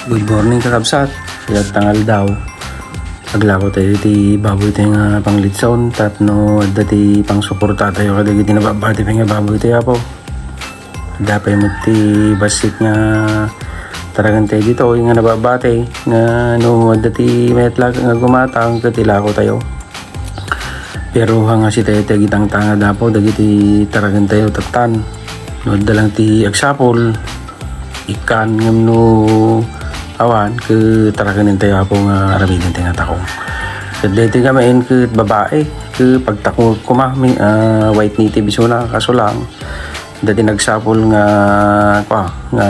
Good morning kakabsat. Siya tangal daw. Paglako tayo ti baboy tayo nga panglitson. Tapno dati pang suporta tayo kadagi tinababati pa nga baboy tayo po. Dapay mo ti basit nga taragan tayo dito. Yung nga nababati nga no dati may atlag nga gumatang katilako tayo. Pero hanga si tayo tayo gitang tanga dapo. Dagiti taragan tayo tatan. No dalang ti agsapol. Ikan ngam no awan ke taragan tayo po nga aramidan tayo nga takong. Dito nga main ke babae ke pagtakong kumami white native iso na kaso lang dati nagsapol nga nga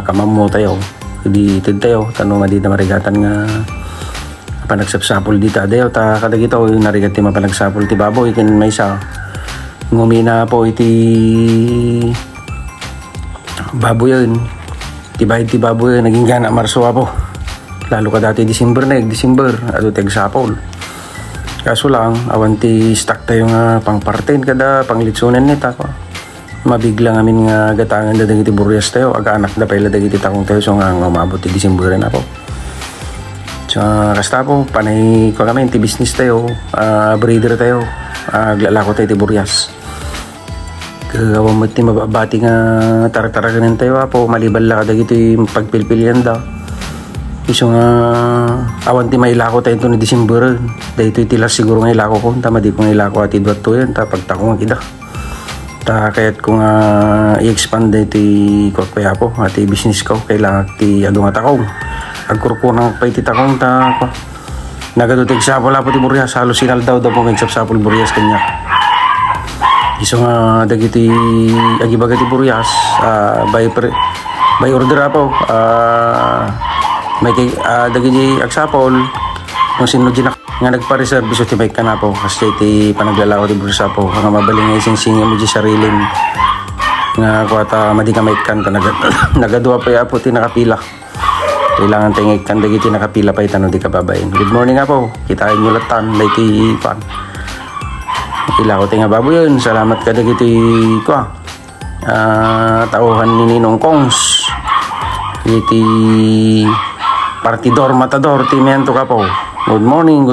kamamo tayo di ited tayo tanong nga di na marigatan nga panagsapsapol dita dayo ta kadag ito yung narigat ti mapanagsapol ti baboy kin may isa ngumina po iti baboy yun ti baboy naging gana Marso po. Lalo ka dati December ato tagsapol. Kaso lang awan ti stock tayo nga pangparten kada panglitsunan nita ko. Mabigla amin nga gatangan dadang iti buryas tayo aga anak da pala dagiti takong tayo so nga umabot ti December na po. So kasta po panay ko kami ti business tayo, breeder tayo, aglalako tayo ti buryas. Kagawa mo ti mababati nga tarataragan tayo po malibal la kadag ito yung pagpilpilian da iso nga awan ti may lako tayo ito ni December dahito itilas siguro nga ilako ko tama di ko nga ilako at idwat to yan ta pagtako nga kita ta kaya't ko nga i-expand dahito kaya po at business ko kailangan ti ado nga takong agkurkunang pa iti takong ta nagadutig sapol po ti buryas halos sinal daw po nga sapol buryas kanya. Iso nga dagiti agibaga ti buryas by order po may dagiti agsapol kung sino di nga nagpa-reserve iso ti may kanapo kasi ti panaglalaw ti buryas po nga mabaling nga ising mo di sarilin nga kuwata madi ka may kan nagadua pa po ti nakapila kailangan tayo kan dagiti nakapila pa itano di kababayin. Good morning nga po kitain nyo latan lay ti pan ilako tayo nga baboy yun. Salamat ka dagiti ko tauhan ni Ninong Kongs iti partidor matador ti mento ka po. Good morning